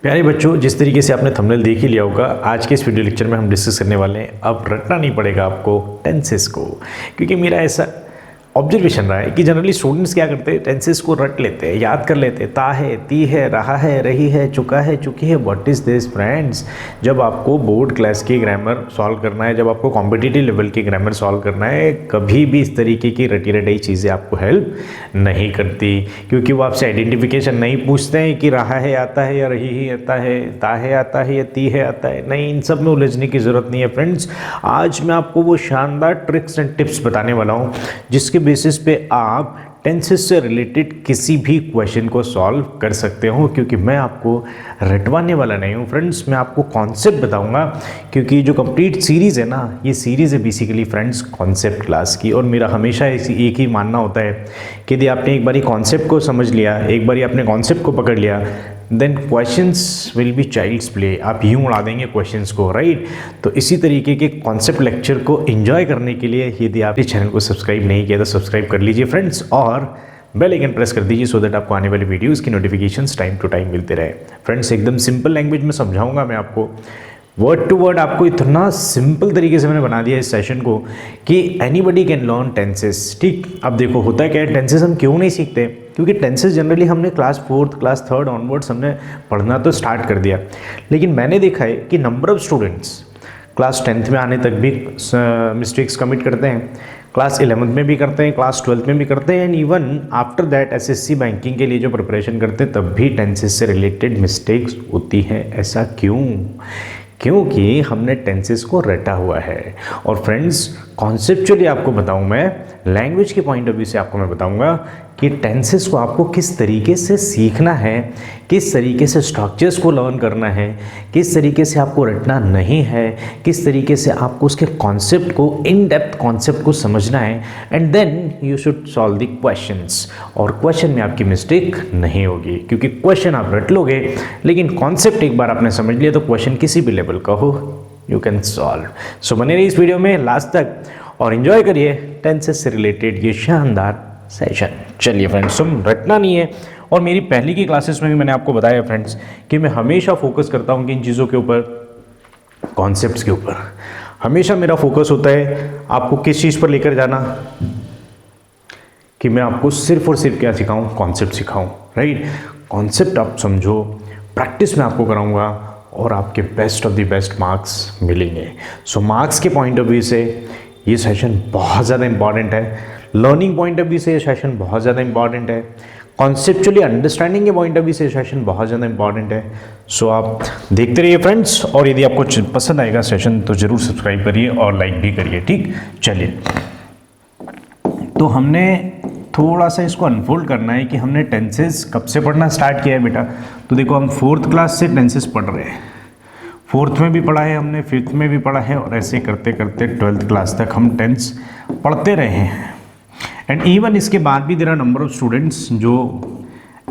प्यारे बच्चों, जिस तरीके से आपने थंबनेल देख ही लिया होगा, आज के इस वीडियो लेक्चर में हम डिस्कस करने वाले हैं। अब रटना नहीं पड़ेगा आपको टेंसेस को, क्योंकि मेरा ऐसा ऑब्जर्वेशन रहा है कि जनरली स्टूडेंट्स क्या करते हैं, टेंसेस को रट लेते हैं, याद कर लेते हैं। ता है, ती है, रहा है, रही है, चुका है, चुकी है। What is this friends? जब आपको बोर्ड क्लास की ग्रामर सॉल्व करना है, जब आपको कॉम्पिटिटिव लेवल की ग्रामर सॉल्व करना है, कभी भी इस तरीके की रटी रटाई चीज़ें आपको हेल्प नहीं करती, क्योंकि वो आपसे आइडेंटिफिकेशन नहीं पूछते हैं कि रहा है आता है या रही ही आता है, ता है आता है या ती है आता है। नहीं, इन सब में उलझने की ज़रूरत नहीं है फ्रेंड्स। आज मैं आपको वो शानदार ट्रिक्स एंड टिप्स बताने वाला हूँ जिसके बेसिस पे आप टेंसेस से रिलेटेड किसी भी क्वेश्चन को सॉल्व कर सकते हो, क्योंकि मैं आपको रटवाने वाला नहीं हूँ फ्रेंड्स, मैं आपको कॉन्सेप्ट बताऊंगा। क्योंकि जो कंप्लीट सीरीज़ है ना, ये सीरीज़ है बेसिकली फ्रेंड्स कॉन्सेप्ट क्लास की, और मेरा हमेशा एक ही मानना होता है कि यदि आपने एक बारी कॉन्सेप्ट को समझ लिया, एक बारी आपने कॉन्सेप्ट को पकड़ लिया, then questions will be child's play. आप यूँ उड़ा देंगे क्वेश्चंस को, राइट? तो इसी तरीके के कॉन्सेप्ट लेक्चर को एंजॉय करने के लिए यदि आप इस चैनल को सब्सक्राइब नहीं किया तो सब्सक्राइब कर लीजिए फ्रेंड्स, और बेल आइकन प्रेस कर दीजिए सो दैट आपको आने वाली वीडियोज़ की नोटिफिकेशंस टाइम टू टाइम मिलते रहे। फ्रेंड्स, एकदम सिंपल लैंग्वेज में समझाऊंगा मैं आपको, वर्ड टू वर्ड। आपको इतना सिंपल तरीके से मैंने बना दिया इस सेशन को कि एनीबडी कैन लर्न टेंसेस। ठीक, अब देखो होता है क्या है, टेंसेस हम क्यों नहीं सीखते? क्योंकि टेंसेस जनरली हमने class 4th class 3rd onwards हमने पढ़ना तो स्टार्ट कर दिया, लेकिन मैंने देखा है कि number of students class 10th में आने तक भी मिस्टेक्स कमिट करते हैं, क्लास 11th में भी करते हैं, क्लास 12th में भी करते हैं, and even after that SSC banking के लिए जो प्रिपरेशन करते हैं तब भी टेंसेस से रिलेटेड मिस्टेक्स होती हैं। ऐसा क्यों? क्योंकि हमने टेंसेस को रटा हुआ है। और फ्रेंड्स, कॉन्सेप्चुअली आपको बताऊं मैं, लैंग्वेज के पॉइंट ऑफ व्यू से आपको मैं बताऊंगा कि टेंसेस को आपको किस तरीके से सीखना है, किस तरीके से स्ट्रक्चर्स को लर्न करना है, किस तरीके से आपको रटना नहीं है, किस तरीके से आपको उसके कॉन्सेप्ट को, इन डेप्थ कॉन्सेप्ट को समझना है, and then you should solve the questions. और क्वेश्चन में आपकी मिस्टेक नहीं होगी, क्योंकि क्वेश्चन आप रट लोगे, लेकिन कॉन्सेप्ट एक बार आपने समझ लिया तो क्वेश्चन किसी भी लेवल का हो, यू कैन सॉल्व। सो बने रहिए इस वीडियो में लास्ट तक और एंजॉय करिए टेंसेस से रिलेटेड ये शानदार सेशन। चलिए फ्रेंड्स, तुम रटना नहीं है, और मेरी पहले की क्लासेस में भी मैंने आपको बताया फ्रेंड्स कि मैं हमेशा फोकस करता हूँ कि इन चीज़ों के ऊपर, कॉन्सेप्ट्स के ऊपर हमेशा मेरा फोकस होता है आपको किस चीज़ पर लेकर जाना, कि मैं आपको सिर्फ और सिर्फ क्या सिखाऊं, कॉन्सेप्ट सिखाऊं, राइट? कॉन्सेप्ट आप समझो, प्रैक्टिस में आपको कराऊंगा और आपके best of the best marks मिलेंगे। सो मार्क्स के पॉइंट ऑफ व्यू से ये सेशन बहुत ज़्यादा इंपॉर्टेंट है, लर्निंग पॉइंट ऑफ व्यू से ये सेशन बहुत ज़्यादा इंपॉर्टेंट है, कॉन्सेप्चुअली अंडरस्टैंडिंग के पॉइंट ऑफ व्यू से ये सेशन बहुत ज़्यादा इंपॉर्टेंट है। सो आप देखते रहिए फ्रेंड्स, और यदि आपको पसंद आएगा सेशन तो ज़रूर सब्सक्राइब करिए और लाइक भी करिए। ठीक, चलिए, तो हमने थोड़ा सा इसको अनफोल्ड करना है कि हमने टेंसेस कब से पढ़ना स्टार्ट किया है बेटा। तो देखो, हम 4th क्लास से टेंसेस पढ़ रहे हैं, 4th में भी पढ़ा है हमने, 5th में भी पढ़ा है, और ऐसे करते करते 12th क्लास तक हम टेंस पढ़ते रहे हैं। एंड इवन इसके बाद भी there are number of students जो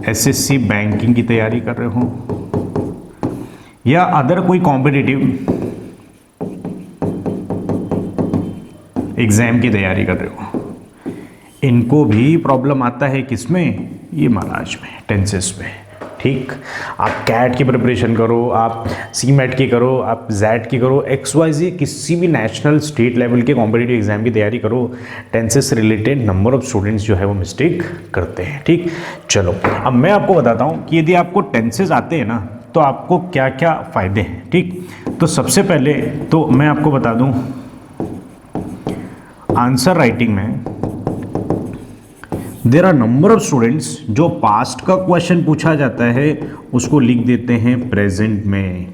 एसएससी बैंकिंग की तैयारी कर रहे हो या अदर कोई कॉम्पिटिटिव एग्जाम की तैयारी कर रहे हो, इनको भी प्रॉब्लम आता है किसमें? ये महाराज में, टेंसेस में। ठीक, आप कैट की प्रिपरेशन करो, आप सीमेट की करो, आप जैट की करो, XYZ किसी भी नेशनल स्टेट लेवल के कॉम्पिटिटिव एग्जाम की तैयारी करो, टेंसेस से रिलेटेड नंबर ऑफ स्टूडेंट्स जो है वो मिस्टेक करते हैं। ठीक, चलो अब मैं आपको बताता हूँ कि यदि आपको टेंसेस आते हैं ना तो आपको क्या क्या फ़ायदे हैं। ठीक, तो सबसे पहले तो मैं आपको बता दूँ, आंसर राइटिंग में there are number of students जो पास्ट का क्वेश्चन पूछा जाता है उसको लिख देते हैं प्रेजेंट में,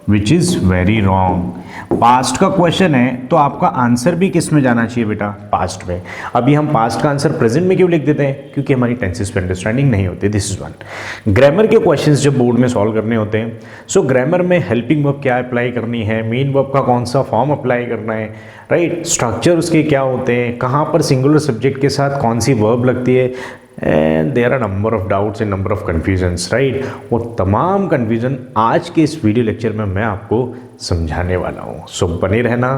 which is very wrong. Past का क्वेश्चन है तो आपका आंसर भी किस में जाना चाहिए बेटा? पास्ट में। अभी हम पास्ट का आंसर प्रेजेंट में क्यों लिख देते हैं? क्योंकि हमारी टेंसेस पे अंडरस्टैंडिंग नहीं होती। This is one. ग्रामर के क्वेश्चंस जब बोर्ड में सॉल्व करने होते हैं, सो ग्रामर में हेल्पिंग वर्ब क्या अप्लाई करनी है, मेन वर्ब का कौन सा फॉर्म अप्लाई करना है, राइट? स्ट्रक्चर उसके क्या होते हैं, कहाँ पर सिंगुलर सब्जेक्ट के साथ कौन सी वर्ब लगती है, and there are number of doubts and number of confusions, right? वो तमाम कन्फ्यूजन आज के इस वीडियो लेक्चर में मैं आपको समझाने वाला हूँ। सो बने रहना,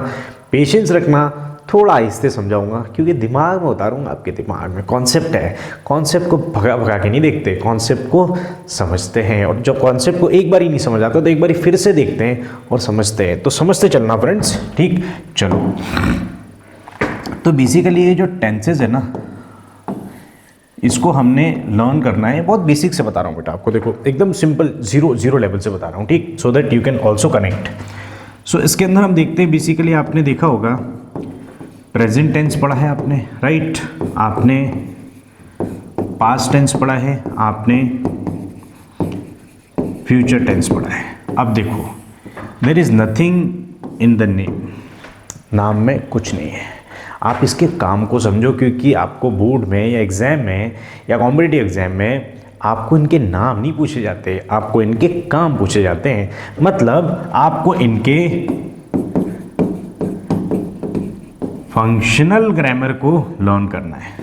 पेशेंस रखना, थोड़ा आहिस्ते समझाऊंगा, क्योंकि दिमाग में उतारूंगा, आपके दिमाग में कॉन्सेप्ट है। कॉन्सेप्ट को भगा भगा के नहीं देखते, कॉन्सेप्ट को समझते हैं। और जब कॉन्सेप्ट को एक बार ही नहीं समझ आता तो एक बार फिर से देखते हैं और समझते हैं। तो समझते चलना फ्रेंड्स, ठीक। चलो, तो बेसिकली ये जो टेंसेज है ना, इसको हमने लर्न करना है। बहुत बेसिक से बता रहा हूँ बेटा आपको, देखो एकदम सिंपल जीरो लेवल से बता रहा हूँ, ठीक, so that you can also connect. So इसके अंदर हम देखते हैं, बेसिकली आपने देखा होगा प्रेजेंट टेंस पढ़ा है आपने, राइट, आपने पास्ट टेंस पढ़ा है, आपने फ्यूचर टेंस पढ़ा है। अब देखो, there is nothing in the name, नाम में कुछ नहीं है। आप इसके काम को समझो, क्योंकि आपको बोर्ड में या एग्ज़ाम में या कॉम्पिटिटिव एग्ज़ाम में आपको इनके नाम नहीं पूछे जाते, आपको इनके काम पूछे जाते हैं। मतलब आपको इनके फंक्शनल ग्रामर को लर्न करना है।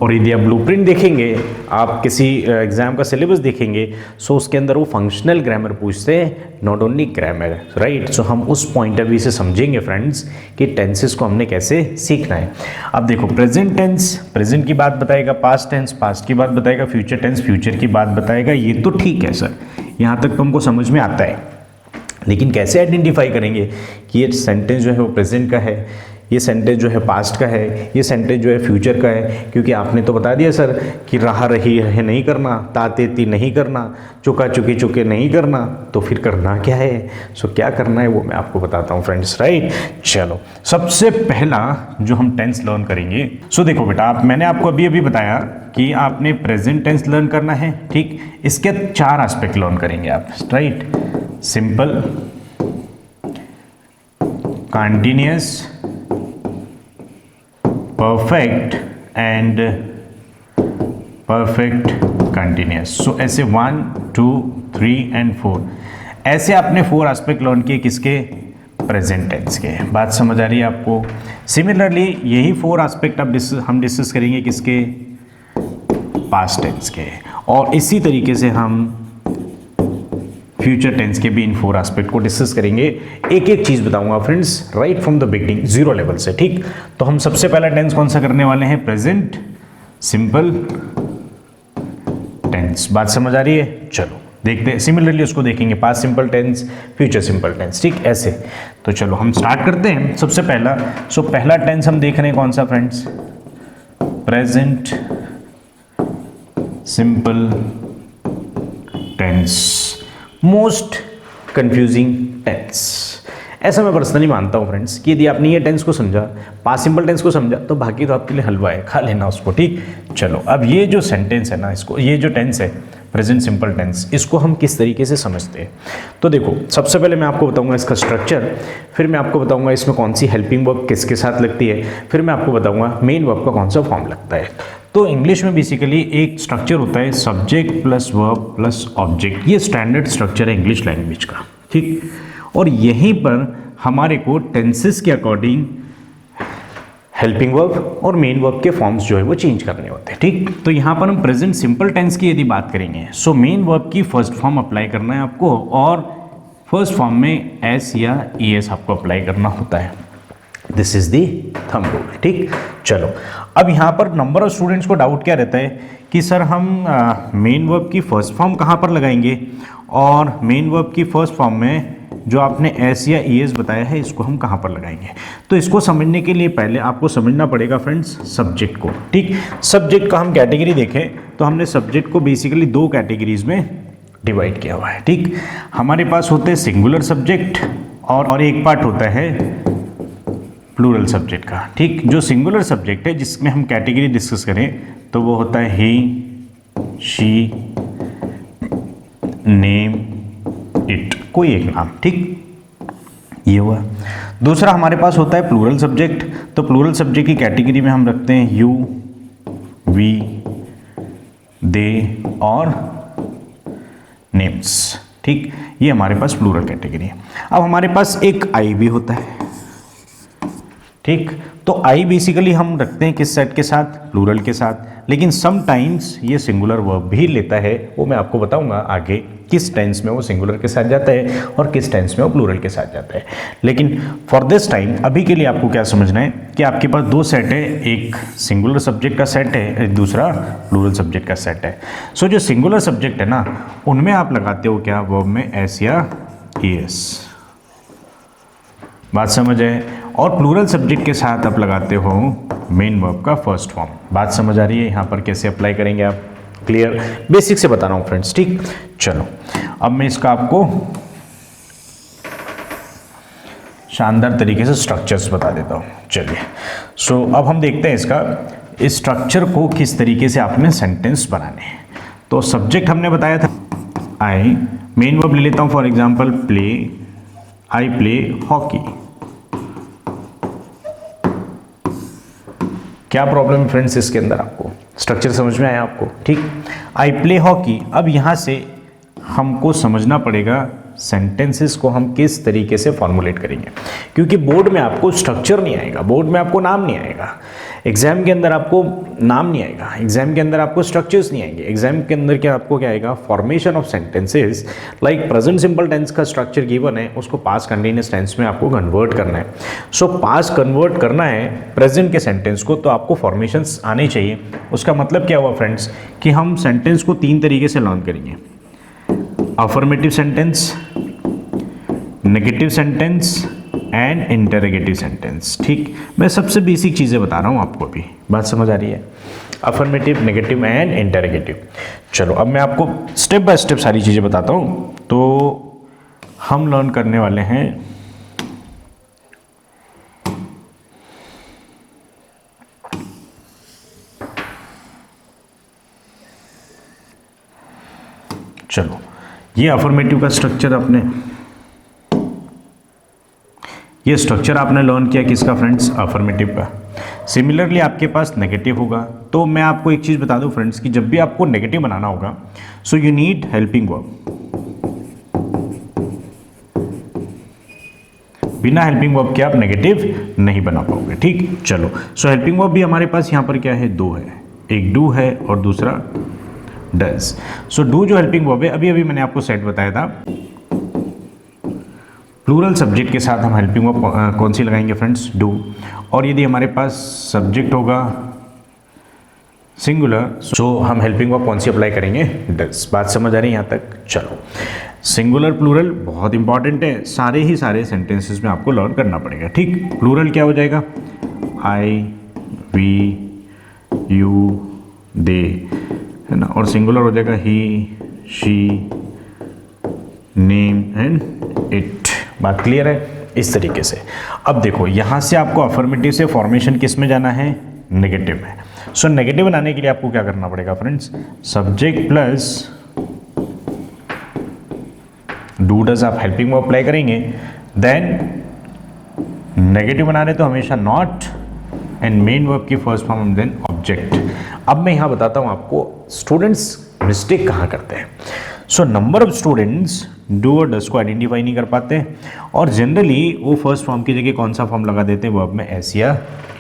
और यदि आप ब्लूप्रिंट देखेंगे, आप किसी एग्जाम का सिलेबस देखेंगे, सो उसके अंदर वो फंक्शनल ग्रामर पूछते हैं, नॉट ओनली ग्रामर, राइट। सो हम उस पॉइंट ऑफ व्यू से समझेंगे फ्रेंड्स कि टेंसेस को हमने कैसे सीखना है। अब देखो, प्रेजेंट टेंस प्रेजेंट की बात बताएगा, पास्ट टेंस पास्ट की बात बताएगा, फ्यूचर टेंस फ्यूचर की बात बताएगा। ये तो ठीक है सर, यहाँ तक तो हमको समझ में आता है, लेकिन कैसे आइडेंटिफाई करेंगे कि ये सेंटेंस जो है वो प्रेजेंट का है, ये सेंटेंस जो है पास्ट का है, ये सेंटेंस जो है फ्यूचर का है। क्योंकि आपने तो बता दिया सर कि रहा रही है नहीं करना, ताते ती नहीं करना, चुका चुकी चुके नहीं करना, तो फिर करना क्या है? सो क्या करना है वो मैं आपको बताता हूँ फ्रेंड्स, राइट। चलो, सबसे पहला जो हम टेंस लर्न करेंगे, सो देखो बेटा, मैंने आपको अभी अभी बताया कि आपने प्रेजेंट टेंस लर्न करना है, ठीक। इसके 4 एस्पेक्ट लर्न करेंगे आप, right. Simple, continuous, perfect and perfect continuous. So ऐसे 1 2 3 एंड 4 ऐसे आपने 4 एस्पेक्ट लर्न किए, किसके? प्रेजेंट टेंस के। बात समझ आ रही है आपको? सिमिलरली यही 4 एस्पेक्ट अब हम डिस्कस करेंगे, किसके? पास्ट टेंस के। और इसी तरीके से हम फ्यूचर टेंस के भी इन 4 एस्पेक्ट को डिस्कस करेंगे। एक एक चीज बताऊंगा friends, right from the beginning, 0 level से, ठीक। तो हम सबसे पहला टेंस कौन सा करने वाले हैं? Present simple tense. बात समझ आ रही है? चलो देखते हैं, सिमिलरली उसको देखेंगे, past simple tense, future simple tense, ठीक, ऐसे। तो चलो हम स्टार्ट करते हैं। सबसे पहला, सो पहला टेंस हम देख रहे हैं कौन सा friends? Present simple tense. Most confusing tense, ऐसा मैं पर्सनली मानता हूँ फ्रेंड्स कि यदि आपने ये टेंस को समझा, पास्ट सिंपल टेंस को समझा, तो बाकी तो आपके लिए हलवा है, खा लेना उसको, ठीक। चलो, अब ये जो सेंटेंस है ना, इसको, ये जो टेंस है प्रेजेंट सिंपल टेंस, इसको हम किस तरीके से समझते हैं? तो देखो, सबसे पहले मैं आपको बताऊंगा इसका स्ट्रक्चर, फिर मैं आपको बताऊंगा इसमें कौन सी हेल्पिंग वर्ब किसके साथ लगती है, फिर मैं आपको बताऊंगा मेन वर्ब का कौन सा फॉर्म लगता है। तो इंग्लिश में बेसिकली एक स्ट्रक्चर होता है subject plus verb plus object, ये स्टैंडर्ड स्ट्रक्चर है इंग्लिश लैंग्वेज का, ठीक। और यहीं पर हमारे को टेंसेस के अकॉर्डिंग हेल्पिंग वर्ब और मेन वर्ब के फॉर्म्स जो है वो चेंज करने होते हैं, ठीक। तो यहाँ पर हम प्रेजेंट सिंपल टेंस की यदि बात करेंगे, सो मेन वर्ब की फर्स्ट फॉर्म अप्लाई करना है आपको, और फर्स्ट फॉर्म में एस या ई एस आपको अप्लाई करना होता है। This is the thumb rule, ठीक। चलो, अब यहाँ पर नंबर ऑफ स्टूडेंट्स को डाउट क्या रहता है कि सर हम मेन वर्ब की फर्स्ट फॉर्म कहाँ पर लगाएंगे, और मेन वर्ब की फर्स्ट फॉर्म में जो आपने एस या ई एस बताया है, इसको हम कहाँ पर लगाएंगे? तो इसको समझने के लिए पहले आपको समझना पड़ेगा फ्रेंड्स सब्जेक्ट को, ठीक। सब्जेक्ट का हम कैटेगरी देखें तो हमने सब्जेक्ट को बेसिकली 2 कैटेगरीज में डिवाइड किया हुआ है, ठीक। हमारे पास होते हैं सिंगुलर सब्जेक्ट और एक पार्ट होता है प्लूरल सब्जेक्ट का, ठीक। जो सिंगुलर सब्जेक्ट है जिसमें हम कैटेगरी डिस्कस करें तो वो होता है ही, शी, नेम, इट, कोई एक नाम, ठीक। ये हुआ। दूसरा हमारे पास होता है प्लूरल सब्जेक्ट, तो प्लूरल सब्जेक्ट की कैटेगरी में हम रखते हैं यू, वी, दे और नेम्स, ठीक। ये हमारे पास प्लूरल कैटेगरी है। अब हमारे पास एक आई भी होता है, ठीक। तो आई बेसिकली हम रखते हैं किस सेट के साथ, प्लूरल के साथ, लेकिन समटाइम्स ये सिंगुलर वर्ब भी लेता है, वो मैं आपको बताऊंगा आगे किस टेंस में वो सिंगुलर के साथ जाता है और किस टेंस में वो प्लूरल के साथ जाता है। लेकिन फॉर दिस टाइम अभी के लिए आपको क्या समझना है कि आपके पास दो सेट है, एक सिंगुलर सब्जेक्ट का सेट है, एक दूसरा प्लूरल सब्जेक्ट का सेट है। सो जो सिंगुलर सब्जेक्ट है ना, उनमें आप लगाते हो क्या, वर्ब में एस या एस, बात समझ है, और प्लूरल सब्जेक्ट के साथ आप लगाते हो मेन वर्ब का फर्स्ट फॉर्म। बात समझ आ रही है यहाँ पर कैसे अप्लाई करेंगे आप, क्लियर, बेसिक से बता रहा हूँ फ्रेंड्स, ठीक। चलो अब मैं इसका आपको शानदार तरीके से स्ट्रक्चर्स बता देता हूँ। चलिए सो अब हम देखते हैं इसका इस स्ट्रक्चर को किस तरीके से आपने सेंटेंस बनाने हैं। तो सब्जेक्ट हमने बताया था आई, मेन वर्ब ले लेता हूँ for example play, I play hockey. क्या प्रॉब्लम है फ्रेंड्स इसके अंदर, आपको स्ट्रक्चर समझ में आया आपको, ठीक। आई प्ले हॉकी, अब यहाँ से हमको समझना पड़ेगा सेंटेंसेस को हम किस तरीके से फॉर्मुलेट करेंगे, क्योंकि बोर्ड में आपको स्ट्रक्चर नहीं आएगा, बोर्ड में आपको नाम नहीं आएगा, एग्जाम के अंदर आपको नाम नहीं आएगा, एग्जाम के अंदर आपको स्ट्रक्चर्स नहीं आएंगे। एग्जाम के अंदर क्या आपको क्या आएगा, formation of sentences, like present simple tense का स्ट्रक्चर गिवन है, उसको पास्ट कंटिन्यूअस टेंस में आपको कन्वर्ट करना है। सो पास्ट कन्वर्ट करना है प्रेजेंट के सेंटेंस को, तो आपको फॉर्मेशंस आने चाहिए। उसका मतलब क्या हुआ फ्रेंड्स कि हम सेंटेंस को तीन तरीके से लर्न करेंगे, affirmative sentence, negative sentence and interrogative sentence, ठीक। मैं सबसे बेसिक चीज़ें बता रहा हूँ आपको, अभी बात समझ आ रही है, अफर्मेटिव, नेगेटिव एंड इंटरोगेटिव। चलो अब मैं आपको स्टेप बाय स्टेप सारी चीज़ें बताता हूँ। तो हम लर्न करने वाले हैं चलो ये अफर्मेटिव का स्ट्रक्चर ये स्ट्रक्चर आपने लर्न किया किसका फ्रेंड्स, अफर्मेटिव का। सिमिलरली आपके पास नेगेटिव होगा। तो मैं आपको एक चीज़ बता दूं फ्रेंड्स कि जब भी आपको नेगेटिव बनाना होगा, so you need helping verb. बिना हेल्पिंग वर्ब के आप नेगेटिव नहीं बना पाओगे, ठीक। चलो सो हेल्पिंग वर्ब भी हमारे पास यहाँ पर क्या है, दो है, एक डू है और दूसरा डज। सो डू जो हेल्पिंग वर्ब है, अभी मैंने आपको सेट बताया था, प्लूरल सब्जेक्ट के साथ हम हेल्पिंग वर्ब कौन सी लगाएंगे फ्रेंड्स, डू। और यदि हमारे पास सब्जेक्ट होगा सिंगुलर, सो हम हेल्पिंग वर्ब कौन सी अप्लाई करेंगे, डज। बात समझ आ रही है यहाँ तक। चलो सिंगुलर प्लूरल बहुत इंपॉर्टेंट है, सारे सेंटेंसेस में आपको लर्न करना पड़ेगा, ठीक। प्लूरल क्या हो जाएगा, आई, वी, यू, दे, है ना, और सिंगुलर हो जाएगा ही, शी, नेम एंड इट। बात क्लियर है इस तरीके से। अब देखो यहाँ से आपको अफर्मेटिव से फॉर्मेशन किस में जाना है, नेगेटिव में। सो नेगेटिव बनाने के लिए आपको क्या करना पड़ेगा friends, subject plus do does आप हेल्पिंग वर्ब अप्लाई करेंगे। देन नेगेटिव बना रहे तो हमेशा नॉट एंड मेन वर्ब की फर्स्ट फॉर्म, देन ऑब्जेक्ट। अब मैं यहाँ बताता हूँ आपको स्टूडेंट्स मिस्टेक कहाँ करते हैं। So number of students do और डज को आइडेंटिफाई नहीं कर पाते, और जनरली वो फर्स्ट फॉर्म की जगह कौन सा फॉर्म लगा देते हैं, वर्ब में एस या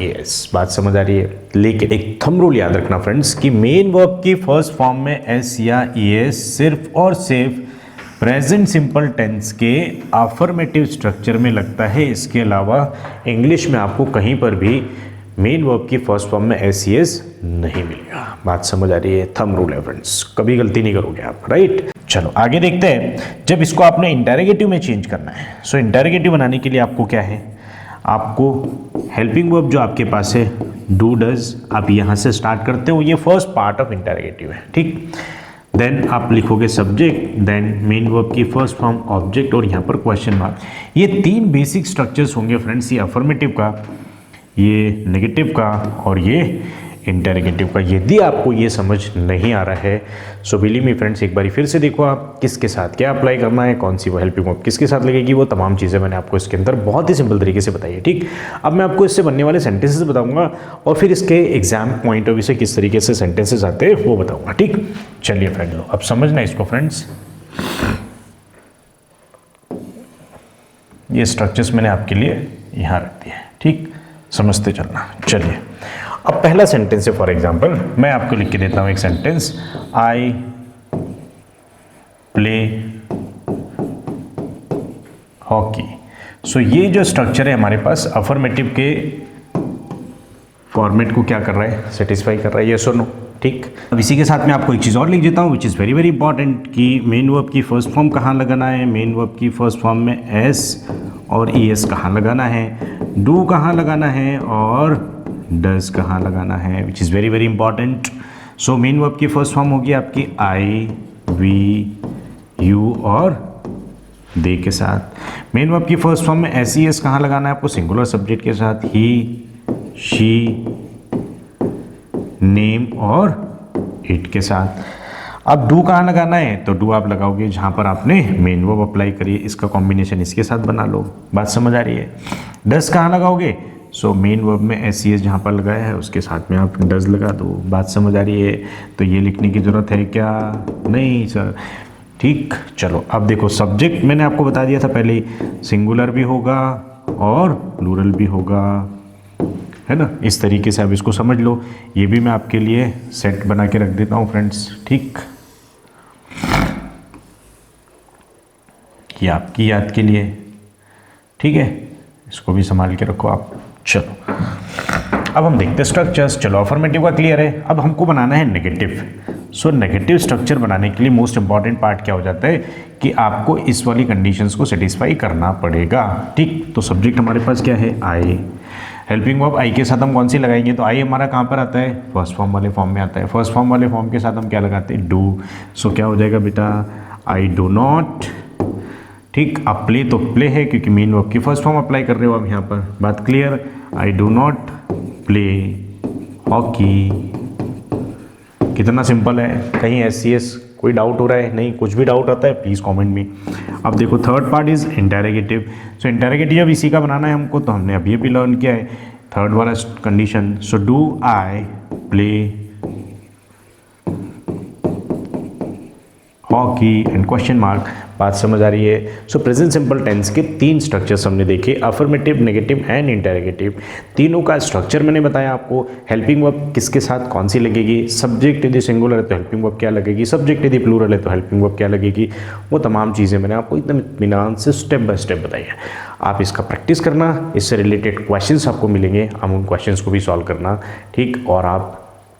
एस। बात समझ आ रही है। लेकिन एक थंब रूल याद रखना फ्रेंड्स कि मेन वर्ब की फर्स्ट फॉर्म में एस या एस सिर्फ और सिर्फ प्रेजेंट सिंपल टेंस के अफर्मेटिव स्ट्रक्चर में लगता है। इसके अलावा इंग्लिश में आपको कहीं पर भी मेन वर्ब की फर्स्ट फॉर्म में एस सी एस नहीं मिलेगा। बात समझ आ रही है, थंब रूल है फ्रेंड्स, कभी गलती नहीं करोगे आप, राइट। चलो आगे देखते हैं। जब इसको आपने इंटरोगेटिव में चेंज करना है, सो इंटरोगेटिव बनाने के लिए आपको क्या है, आपको हेल्पिंग वर्ब जो आपके पास है डू डज, आप यहाँ से स्टार्ट करते हो, ये फर्स्ट पार्ट ऑफ इंटरोगेटिव है, ठीक। देन आप लिखोगे सब्जेक्ट, देन मेन वर्ब की फर्स्ट फॉर्म ऑब्जेक्ट, और यहाँ पर क्वेश्चन मार्क। ये तीन बेसिक स्ट्रक्चर्स होंगे फ्रेंड्स, ये अफर्मेटिव का, ये नेगेटिव का और ये इंटरोगेटिव का। यदि आपको ये समझ नहीं आ रहा है, सो बिलीव मी फ्रेंड्स, एक बार फिर से देखो आप किसके साथ क्या अप्लाई करना है, कौन सी वो हेल्पिंग वर्ब किसके साथ लगेगी, वो तमाम चीज़ें मैंने आपको इसके अंदर बहुत ही सिंपल तरीके से बताई है, ठीक। अब मैं आपको इससे बनने वाले सेंटेंसेस बताऊंगा और फिर इसके एग्जाम पॉइंट ऑफ व्यू से किस तरीके से सेंटेंसेस आते हैं वो बताऊंगा, ठीक। चलिए फ्रेंड लो अब समझना इसको फ्रेंड्स। ये स्ट्रक्चर्स मैंने आपके लिए यहाँ रख दिए हैं, ठीक। समझते चलना। चलिए अब पहला सेंटेंस है, फॉर एग्जाम्पल मैं आपको लिख के देता हूं एक सेंटेंस, आई प्ले हॉकी। सो ये जो स्ट्रक्चर है हमारे पास अफर्मेटिव के फॉर्मेट को क्या कर रहा है, सेटिस्फाई कर रहा है, यस और नो। ठीक, अब इसी के साथ में आपको एक चीज़ और लिख देता हूँ which is very very important कि मेन वर्ब की फर्स्ट फॉर्म कहाँ लगाना है। मेन वर्ब की फर्स्ट फॉर्म में एस और ई एस कहाँ लगाना है, डू कहाँ लगाना है और डज कहाँ लगाना है, which is very very important. So main verb की फर्स्ट फॉर्म होगी आपकी आई वी यू और दे के साथ। मेन वर्ब की फर्स्ट फॉर्म में एस ई एस कहाँ लगाना है आपको, सिंगुलर सब्जेक्ट के साथ, ही शी नेम और इट के साथ। अब डू कहाँ लगाना है, तो डू आप लगाओगे जहाँ पर आपने मेन वर्ब अप्लाई करिए, इसका कॉम्बिनेशन इसके साथ बना लो, बात समझ आ रही है। डज कहाँ लगाओगे, सो मेन वर्ब में एस सी एस जहाँ पर लगाया है उसके साथ में आप डज लगा दो, बात समझ आ रही है। तो ये लिखने की ज़रूरत है क्या, नहीं सर। ठीक, चलो अब देखो सब्जेक्ट मैंने आपको बता दिया था पहले ही, सिंगुलर भी होगा और प्लूरल भी होगा, है ना। इस तरीके से आप इसको समझ लो। ये भी मैं आपके लिए सेट बना के रख देता हूँ फ्रेंड्स। ठीक, ये आपकी याद के लिए, ठीक है, इसको भी संभाल के रखो आप। चलो अब हम देखते हैं स्ट्रक्चर्स। चलो अफर्मेटिव का क्लियर है, अब हमको बनाना है नेगेटिव। सो नेगेटिव स्ट्रक्चर बनाने के लिए मोस्ट इंपॉर्टेंट पार्ट क्या हो जाता है कि आपको इस वाली कंडीशंस को सेटिस्फाई करना पड़ेगा। ठीक, तो सब्जेक्ट हमारे पास क्या है, आई। हेल्पिंग वर्ब आई के साथ हम कौन सी लगाएंगे, तो आई हमारा कहाँ पर आता है, फर्स्ट फॉर्म वाले फॉर्म में आता है। फर्स्ट फॉर्म वाले फॉर्म के साथ हम क्या लगाते हैं, डू। सो क्या हो जाएगा बेटा, आई डू नॉट। ठीक, अब प्ले तो प्ले है क्योंकि मेन वर्ब की फर्स्ट फॉर्म अप्लाई कर रहे हो आप यहाँ पर, बात clear. I do not play hockey. कितना सिंपल है, कहीं एस सी एस कोई डाउट हो रहा है, नहीं, कुछ भी डाउट आता है प्लीज़ कमेंट में। अब देखो third part is interrogative. So interrogative अब इसी का बनाना है हमको, तो हमने अभी अभी लर्न किया है थर्ड वाला condition. So do I play hockey and question mark, बात समझ आ रही है। सो प्रेजेंट सिंपल टेंस के 3 स्ट्रक्चर्स हमने देखे, अफर्मेटिव, नेगेटिव एंड इंटेरोगेटिव। तीनों का स्ट्रक्चर मैंने बताया आपको। हेल्पिंग वर्ब किसके साथ कौन सी लगेगी, सब्जेक्ट यदि सिंगुलर है तो हेल्पिंग वर्ब क्या लगेगी, सब्जेक्ट यदि प्लूरल है तो हेल्पिंग वर्ब क्या लगेगी, वो तमाम चीज़ें मैंने आपको एकदम इत्मीनान से स्टेप बाय स्टेप बताई है। आप इसका प्रैक्टिस करना, इससे रिलेटेड क्वेश्चंस आपको मिलेंगे, हम उन क्वेश्चंस को भी सॉल्व करना। ठीक, और आप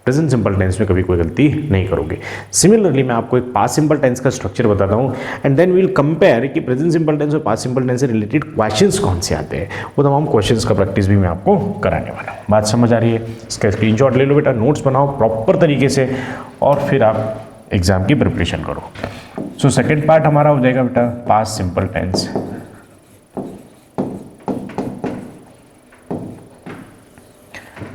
प्रेजेंट सिंपल टेंस में कभी कोई गलती नहीं करोगे। सिमिलरली मैं आपको एक पास्ट सिंपल टेंस का स्ट्रक्चर बताता हूँ and then we will compare कि प्रेजेंट सिंपल टेंस और पास्ट सिंपल टेंस से रिलेटेड क्वेश्चंस कौन से आते हैं, वो तमाम क्वेश्चंस का प्रैक्टिस भी मैं आपको कराने वाला हूँ। बात समझ आ रही है, इसका स्क्रीनशॉट ले लो बेटा, नोट्स बनाओ प्रॉपर तरीके से और फिर आप एग्जाम की प्रिपरेशन करो। सो सेकेंड पार्ट हमारा हो जाएगा बेटा past simple tense.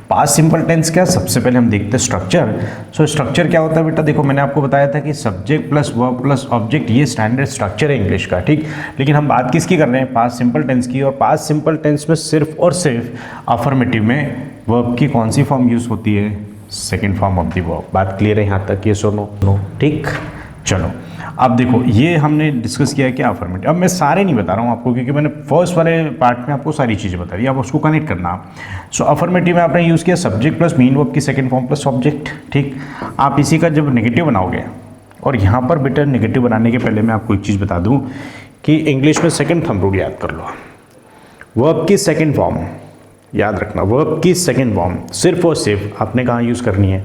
Past simple tense क्या, सबसे पहले हम देखते हैं स्ट्रक्चर। सो स्ट्रक्चर क्या होता है बेटा, देखो मैंने आपको बताया था कि subject plus verb plus object, ये स्टैंडर्ड स्ट्रक्चर है इंग्लिश का। ठीक, लेकिन हम बात किसकी कर रहे हैं, पास्ट सिंपल टेंस की। और पास्ट सिंपल टेंस में सिर्फ और सिर्फ अफर्मेटिव में वर्ब की कौन सी फॉर्म यूज होती है, second form of the verb. बात क्लियर है यहाँ तक, ये सुनो नो। ठीक, चलो अब देखो ये हमने डिस्कस किया है क्या, अफर्मेटिव। अब मैं सारे नहीं बता रहा हूँ आपको क्योंकि मैंने फर्स्ट वाले पार्ट में आपको सारी चीज़ें बता दी, आप उसको कनेक्ट करना। सो अफर्मेटिव में आपने यूज़ किया सब्जेक्ट प्लस मेन वर्ब की सेकंड फॉर्म प्लस ऑब्जेक्ट। ठीक, आप इसी का जब नेगेटिव बनाओगे, और यहाँ पर बेटा नेगेटिव बनाने के पहले मैं आपको एक चीज़ बता दूँ कि इंग्लिश में सेकेंड थंब रूल याद कर लो। वर्ब की सेकेंड फॉर्म याद रखना, वर्ब की सेकेंड फॉर्म सिर्फ और सिर्फ आपने कहाँ यूज़ करनी है,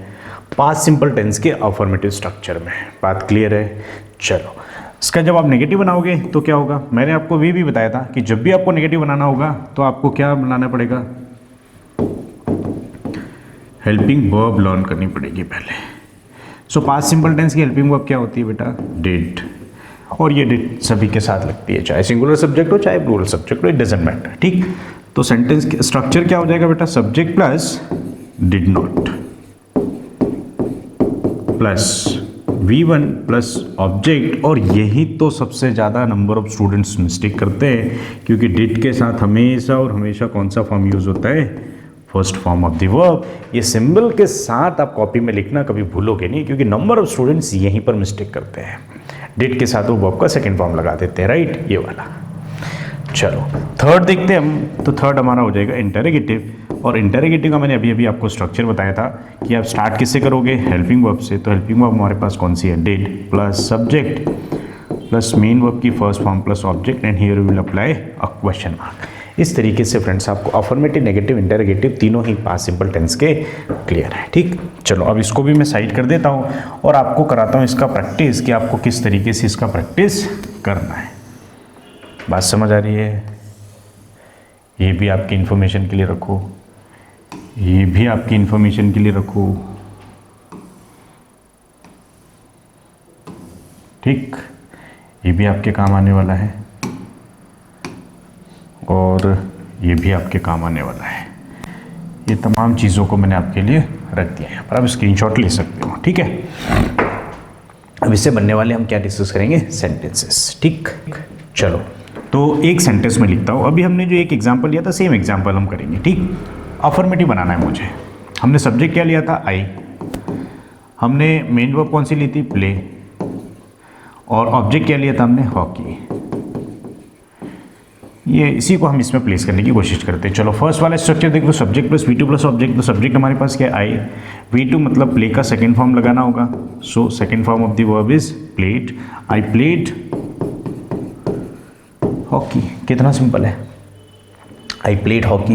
पास्ट सिंपल टेंस के अफर्मेटिव स्ट्रक्चर में। बात क्लियर है। चलो इसका जब आप नेगेटिव बनाओगे तो क्या होगा, मैंने आपको भी बताया था कि जब भी आपको नेगेटिव बनाना होगा तो आपको क्या बनाना पड़ेगा, हेल्पिंग वर्ब लर्न करनी पड़ेगी पहले। सो पास्ट सिंपल टेंस की हेल्पिंग वर्ब क्या होती है बेटा, डिड। और ये डिड सभी के साथ लगती है, चाहे सिंगुलर सब्जेक्ट हो चाहे प्लूरल सब्जेक्ट हो, इट डजंट मैटर। ठीक, तो सेंटेंस स्ट्रक्चर क्या हो जाएगा बेटा, subject plus did not plus V1 plus object. और यही तो सबसे ज़्यादा नंबर ऑफ स्टूडेंट्स मिस्टेक करते हैं क्योंकि डिड के साथ हमेशा और हमेशा कौन सा फॉर्म यूज़ होता है, first form of the verb. ये सिंबल के साथ आप कॉपी में लिखना कभी भूलोगे नहीं क्योंकि नंबर ऑफ स्टूडेंट्स यहीं पर मिस्टेक करते हैं, डिड के साथ वो वर्ब का सेकेंड फॉर्म लगा देते हैं, राइट, ये वाला। चलो थर्ड देखते हैं हम। तो थर्ड हमारा हो जाएगा इंटरोगेटिव, और इंटरोगेटिव का मैंने अभी अभी आपको स्ट्रक्चर बताया था कि आप स्टार्ट किससे करोगे, हेल्पिंग वर्ब से। तो हेल्पिंग वर्ब हमारे पास कौन सी है, did plus subject plus main verb की first form plus object, and here we will apply a question mark. इस तरीके से फ्रेंड्स आपको अफर्मेटिव, नेगेटिव, इंटरोगेटिव तीनों ही पास्ट सिंपल टेंस के क्लियर है। ठीक, चलो अब इसको भी मैं साइड कर देता हूँ और आपको कराता हूँ इसका प्रैक्टिस कि आपको किस तरीके से इसका प्रैक्टिस करना है। बात समझ आ रही है? ये भी आपकी इंफॉर्मेशन के लिए रखो, ये भी आपकी इंफॉर्मेशन के लिए रखो। ठीक, ये भी आपके काम आने वाला है और ये भी आपके काम आने वाला है। ये तमाम चीज़ों को मैंने आपके लिए रख दिया है, पर आप स्क्रीनशॉट ले सकते हो। ठीक है, अब इससे बनने वाले हम क्या डिस्कस करेंगे, सेंटेंसेस। ठीक, चलो तो एक सेंटेंस में लिखता हूँ। अभी हमने जो एक एग्जांपल लिया था, सेम एग्जांपल हम करेंगे। ठीक, अफर्मेटिव बनाना है मुझे। हमने सब्जेक्ट क्या लिया था, आई। हमने मेन वर्ब कौन सी ली थी, प्ले। और ऑब्जेक्ट क्या लिया था हमने, हॉकी। ये इसी को हम इसमें प्लेस करने की कोशिश करते हैं। चलो फर्स्ट वाला स्ट्रक्चर देख लो, subject plus V2 plus object. तो सब्जेक्ट हमारे पास क्या है, आई। V2 मतलब प्ले का सेकेंड फॉर्म लगाना होगा। So second form of the verb is played. I played hockey. कितना सिंपल है, आई प्लेड हॉकी।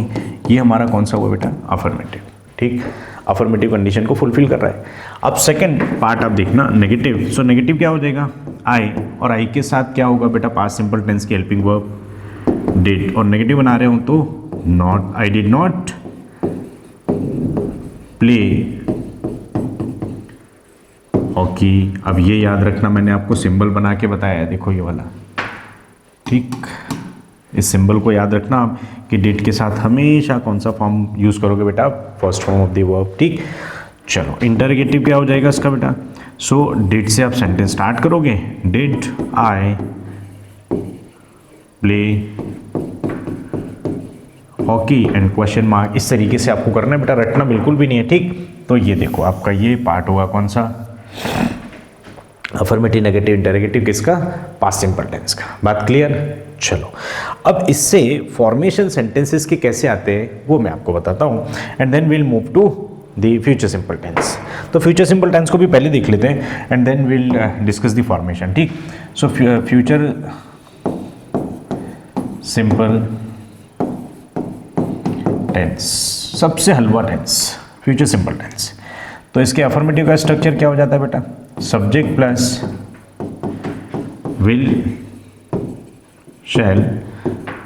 ये हमारा कौन सा हुआ बेटा, अफर्मेटिव। ठीक, अफर्मेटिव कंडीशन को फुलफिल कर रहा है। अब सेकंड पार्ट आप देखना, नेगेटिव। सो नेगेटिव क्या हो जाएगा, आई, और आई के साथ क्या होगा बेटा, पास्ट सिंपल टेंस की हेल्पिंग वर्ब डिड, और नेगेटिव बना रहे हो तो not. I did not play hockey. अब ये याद रखना, मैंने आपको सिंबल बना के बताया है, देखो ये वाला। ठीक, इस सिंबल को याद रखना आप कि डिड के साथ हमेशा कौन सा फॉर्म यूज करोगे बेटा, first form of the verb. ठीक, चलो इंटरोगेटिव क्या हो जाएगा इसका बेटा, सो डिड से आप सेंटेंस स्टार्ट करोगे, did I play hockey and question mark. इस तरीके से आपको करना है बेटा, रटना बिल्कुल भी नहीं है। ठीक, तो ये देखो आपका ये पार्ट होगा कौन सा, अफर्मेटिव, नेगेटिव, इंटरोगेटिव किसका, पास्ट सिंपल टेंस का। बात क्लियर? चलो अब इससे फॉर्मेशन सेंटेंसेस के कैसे आते हैं वो मैं आपको बताता हूँ, and then will move to the future simple tense. तो फ्यूचर सिंपल टेंस को भी पहले देख लेते हैं and then will discuss the formation. ठीक, सो फ्यूचर सिंपल टेंस, सबसे हलवा टेंस फ्यूचर सिंपल टेंस। तो इसके अफर्मेटिव का स्ट्रक्चर क्या हो जाता है बेटा, subject plus will shell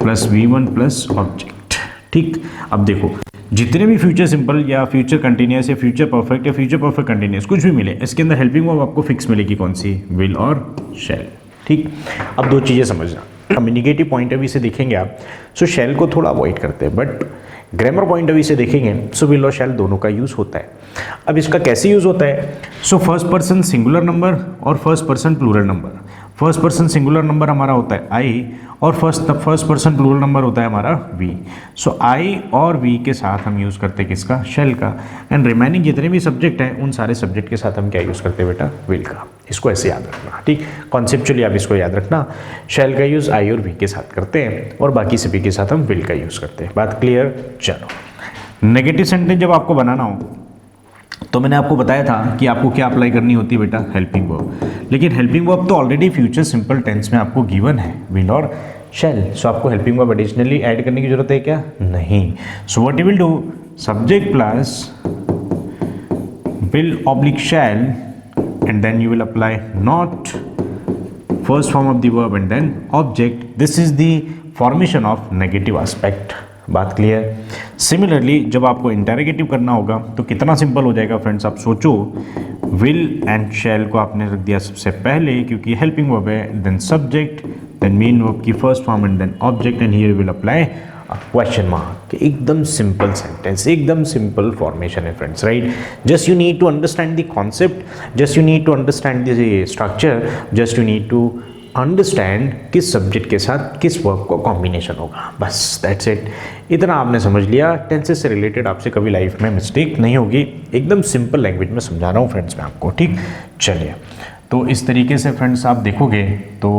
plus V1 plus object. ठीक, अब देखो जितने भी फ्यूचर सिंपल या फ्यूचर कंटिन्यूस या फ्यूचर परफेक्ट या फ्यूचर परफेक्ट कंटिन्यूस कुछ भी मिले, इसके अंदर हेल्पिंग वर्ब आपको फिक्स मिलेगी, कौन सी, विल और शैल। ठीक, अब दो चीज़ें समझना, कम्युनिकेटिव पॉइंट ऑफ व्यू से देखेंगे आप, सो शैल को थोड़ा अवॉइड करते हैं, but grammar point of view से देखेंगे सो विल और शैल दोनों का यूज़ होता है। अब इसका कैसे यूज़ होता है, so first person singular number और first person plural number. First person singular number हमारा होता है आई और फर्स्ट पर्सन प्लूरल नंबर होता है हमारा वी। सो आई और वी के साथ हम यूज़ करते हैं किसका, शेल का, एंड रिमेनिंग जितने भी सब्जेक्ट हैं उन सारे सब्जेक्ट के साथ हम क्या यूज़ करते हैं बेटा, विल का। इसको ऐसे याद रखना। ठीक, कॉन्सेप्चुअली आप इसको याद रखना, शेल का यूज़ आई और वी के साथ करते हैं और बाकी सभी के साथ हम विल का यूज़ करते हैं। बात क्लियर? चलो नेगेटिव सेंटेंस जब आपको बनाना हो तो मैंने आपको बताया था कि आपको क्या अप्लाई करनी होती है बेटा, हेल्पिंग वर्ब। लेकिन हेल्पिंग वर्ब तो ऑलरेडी फ्यूचर सिंपल टेंस में आपको गिवन है, विल और शैल। सो आपको हेल्पिंग वर्ब एडिशनली ऐड करने की जरूरत है क्या, नहीं। So what you will do, subject plus will oblique shall and then you will apply not, first form of the verb and then object. This is the formation of negative aspect. बात clear? Similarly जब आपको interrogative करना होगा तो कितना simple हो जाएगा friends, आप सोचो, विल एंड शैल को आपने रख दिया सबसे पहले क्योंकि हेल्पिंग वर्ब है, then subject, then main verb की first form and then object, and here will apply question mark. एकदम सिंपल सेंटेंस, एकदम सिंपल फॉर्मेशन है friends, right? Just you need to understand the concept, just you need to understand the structure, just you need to understand किस subject के साथ किस verb को combination होगा, बस दैट्स इट। इतना आपने समझ लिया, टेंसेस से रिलेटेड आपसे कभी लाइफ में मिस्टेक नहीं होगी। एकदम सिंपल लैंग्वेज में समझा रहा हूँ फ्रेंड्स मैं आपको। ठीक, चलिए तो इस तरीके से फ्रेंड्स आप देखोगे तो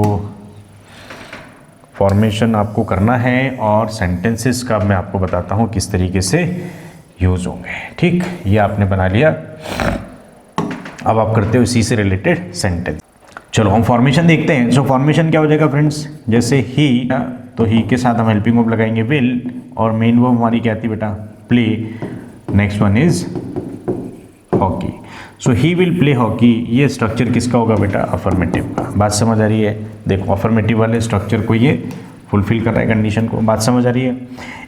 फॉर्मेशन आपको करना है और सेंटेंसेस का मैं आपको बताता हूँ किस तरीके से यूज़ होंगे। ठीक, ये आपने बना लिया। अब आप करते हो इसी से रिलेटेड सेंटेंस। चलो हम फॉर्मेशन देखते हैं। सो फॉर्मेशन क्या हो जाएगा फ्रेंड्स, जैसे ही, तो ही के साथ हम हेल्पिंग वर्ब लगाएंगे विल, और मेन वर्ब हमारी क्या थी बेटा, play. Next one is hockey. So he will play hockey, ये स्ट्रक्चर किसका होगा बेटा, अफर्मेटिव का। बात समझ आ रही है? देखो अफर्मेटिव वाले स्ट्रक्चर को ये फुलफिल कर रहा है कंडीशन को। बात समझ आ रही है?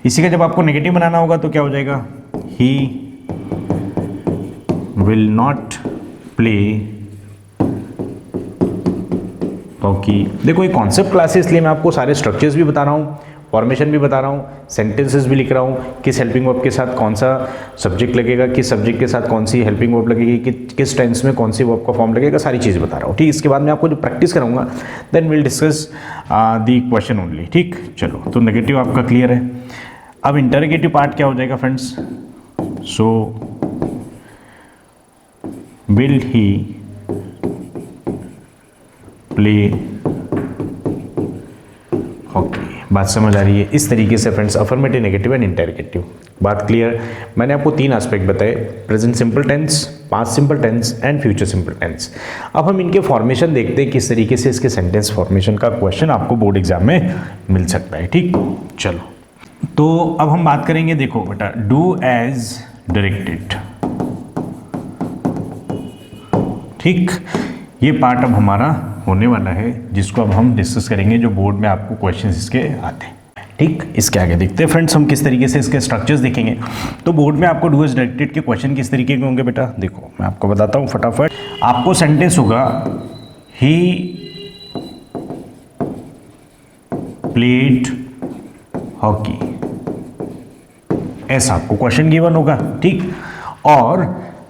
इसी का जब आपको नेगेटिव बनाना होगा तो क्या हो जाएगा, he will not play hockey. देखो ये कॉन्सेप्ट क्लास है, इसलिए मैं आपको सारे स्ट्रक्चर्स भी बता रहा हूँ, फॉर्मेशन भी बता रहा हूँ, सेंटेंसेस भी लिख रहा हूँ, किस हेल्पिंग वर्ब के साथ कौन सा सब्जेक्ट लगेगा, किस सब्जेक्ट के साथ कौन सी हेल्पिंग वर्ब लगेगी, किस टेंस में कौन सी वर्ब का फॉर्म लगेगा, सारी चीज़ बता रहा हूँ। ठीक, इसके बाद मैं आपको जो प्रैक्टिस कराऊंगा then will discuss the question only. ठीक, चलो तो नेगेटिव आपका क्लियर है। अब इंटरोगेटिव पार्ट क्या हो जाएगा friends, so will he play hockey. बात समझ आ रही है? इस तरीके से friends affirmative, negative and interrogative. बात क्लियर? मैंने आपको 3 एस्पेक्ट बताए, present simple tense, past simple tense and future simple tense. अब हम इनके फॉर्मेशन देखते हैं, किस तरीके से इसके सेंटेंस फॉर्मेशन का क्वेश्चन आपको बोर्ड एग्जाम में मिल सकता है। ठीक, चलो तो अब हम बात करेंगे, देखो बेटा, डू एज डायरेक्टेड। ठीक, ये पार्ट अब हमारा होने वाला है, जिसको अब हम डिस्कस करेंगे, जो बोर्ड में आपको क्वेश्चंस इसके आते हैं। ठीक, इसके आगे देखते हैं फ्रेंड्स हम किस तरीके से इसके स्ट्रक्चर्स देखेंगे। तो बोर्ड में आपको डू एज डायरेक्टेड के क्वेश्चन किस तरीके के होंगे बेटा, देखो मैं आपको बताता हूँ फटाफट। आपको सेंटेंस होगा ही प्लेड हॉकी, ऐसा आपको क्वेश्चन गिवन होगा। ठीक, और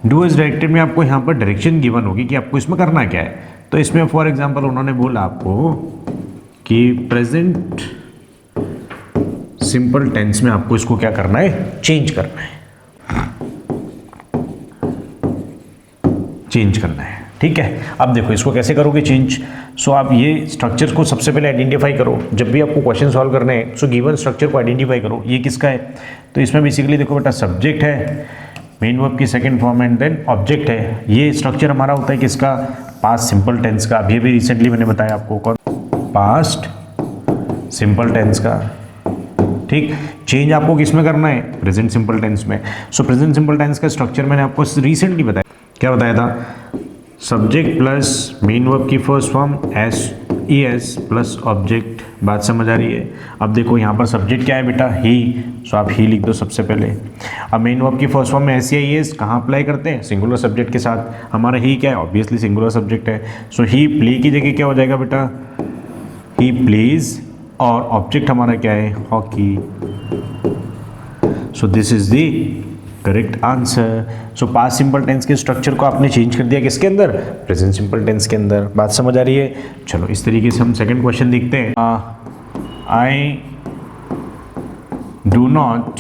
डू एज डायरेक्टेड में आपको यहाँ पर डायरेक्शन गिवन होगी कि आपको इसमें करना क्या है। तो इसमें फॉर एग्जांपल उन्होंने बोला आपको कि प्रेजेंट सिंपल टेंस में आपको इसको क्या करना है, चेंज करना है, चेंज करना है। ठीक है, अब देखो इसको कैसे करोगे चेंज। सो आप ये स्ट्रक्चर को सबसे पहले आइडेंटिफाई करो। जब भी आपको क्वेश्चन सॉल्व करने हैं सो गिवन स्ट्रक्चर को आइडेंटिफाई करो, ये किसका है। तो इसमें बेसिकली देखो बेटा, सब्जेक्ट है, मेन वर्ब की second form and then object है। ये स्ट्रक्चर हमारा होता है किसका, पास्ट सिंपल टेंस का। अभी भी रिसेंटली मैंने बताया आपको, कौन, पास्ट सिंपल टेंस का। ठीक, चेंज आपको किस में करना है, प्रेजेंट सिंपल टेंस में। सो प्रेजेंट सिंपल टेंस का स्ट्रक्चर मैंने आपको रिसेंटली बताया। क्या बताया था, सब्जेक्ट प्लस मेन वर्ब की first form S plus object. बात समझ आ रही है? अब देखो यहाँ पर सब्जेक्ट क्या है बेटा, ही, सो आप ही लिख दो सबसे पहले। अब मेन वर्ब की फर्स्ट फॉर्म में एस कहाँ अप्लाई करते हैं, सिंगुलर सब्जेक्ट के साथ। हमारा ही क्या है, ऑब्वियसली सिंगुलर सब्जेक्ट है। सो ही प्ले की जगह क्या हो जाएगा बेटा, ही प्लेज, और ऑब्जेक्ट हमारा क्या है, hockey. So this is the correct answer. So past simple tense के स्ट्रक्चर को आपने चेंज कर दिया किसके अंदर, प्रेजेंट सिंपल टेंस के अंदर। बात समझ आ रही है? चलो इस तरीके से हम सेकंड क्वेश्चन देखते हैं। I do not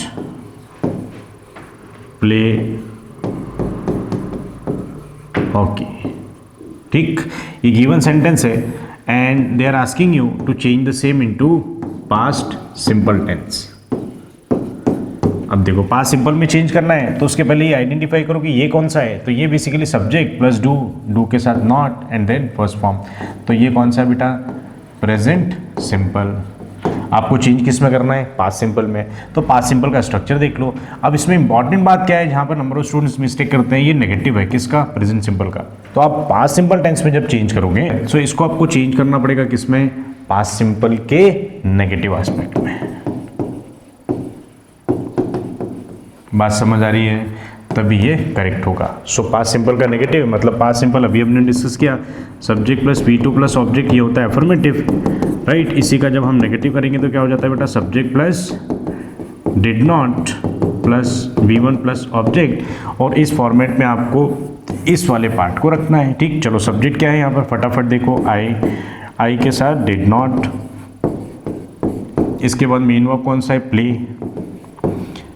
play hockey. ठीक, ये गिवन सेंटेंस है and they are asking you to change the same into past simple tense. अब देखो पास्ट सिंपल में चेंज करना है तो उसके पहले ये आइडेंटिफाई करो कि ये कौन सा है। तो ये बेसिकली सब्जेक्ट प्लस डू के साथ not and then first form. तो ये कौन सा है बेटा, प्रेजेंट सिंपल। आपको चेंज किस में करना है, पास्ट सिंपल में। तो पास्ट सिंपल का स्ट्रक्चर देख लो। अब इसमें इंपॉर्टेंट बात क्या है, जहाँ पर नंबर ऑफ स्टूडेंट्स मिस्टेक करते हैं, ये नेगेटिव है किसका, प्रेजेंट सिंपल का। तो आप पास्ट सिंपल टेंस में जब चेंज करोगे तो इसको आपको चेंज करना पड़ेगा किसमें, पास्ट सिंपल के नेगेटिव एस्पेक्ट में। बात समझ आ रही है? तभी ये करेक्ट होगा। सो पास्ट सिंपल का नेगेटिव मतलब पास्ट सिंपल अभी हमने डिस्कस किया, subject plus V2 plus object, ये होता है अफर्मेटिव, राइट। इसी का जब हम नेगेटिव करेंगे तो क्या हो जाता है बेटा, subject plus did not plus V1 plus object. और इस फॉर्मेट में आपको इस वाले पार्ट को रखना है। ठीक, चलो सब्जेक्ट क्या है यहाँ पर फटाफट देखो, आई के साथ डिड नॉट, इसके बाद मेन वर्ब कौन सा है, play.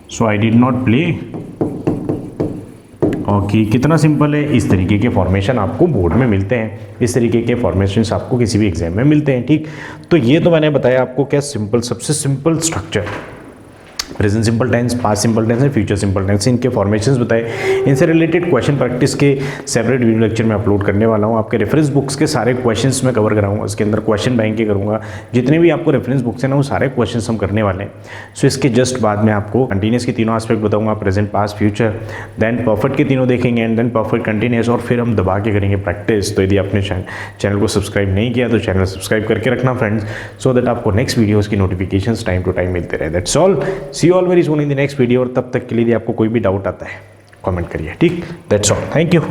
So I did not play और कि कितना सिंपल है, इस तरीके के फॉर्मेशन आपको बोर्ड में मिलते हैं, इस तरीके के फॉर्मेशंस आपको किसी भी एग्जाम में मिलते हैं। ठीक, तो ये तो मैंने बताया आपको क्या सिंपल, सबसे simple structure, present simple tense, past simple tense and future simple tense, इनके फॉर्मेशंस बताए। इनसे रिलेटेड क्वेश्चन प्रैक्टिस के सेपरेट वीडियो लेक्चर में अपलोड करने वाला हूँ। आपके रेफरेंस बुक्स के सारे क्वेश्चंस मैं कवर कराऊंगा, इसके अंदर क्वेश्चन बैंक के करूँगा, जितने भी आपको रेफरेंस बुक्स हैं ना वो सारे क्वेश्चंस हम करने वाले हैं। सो इसके जस्ट बाद में आपको कंटिन्यूस के तीनों एस्पेक्ट बताऊंगा, present, past, future, then perfect के तीनों देखेंगे एंड देन परफेक्ट कंटिन्यूस, और फिर हम दबा के करेंगे प्रैक्टिस। तो यदि आपने चैनल को सब्सक्राइब नहीं किया तो चैनल सब्सक्राइब करके रखना फ्रेंड्स, सो दैट आपको नेक्स्ट वीडियोज़ की नोटिफिकेशंस टाइम टू टाइम मिलते रहे। That's all, see you all very soon in the next video. और तब तक के लिए यदि आपको कोई भी डाउट आता है कमेंट करिए। ठीक, दैट्स ऑल, थैंक यू।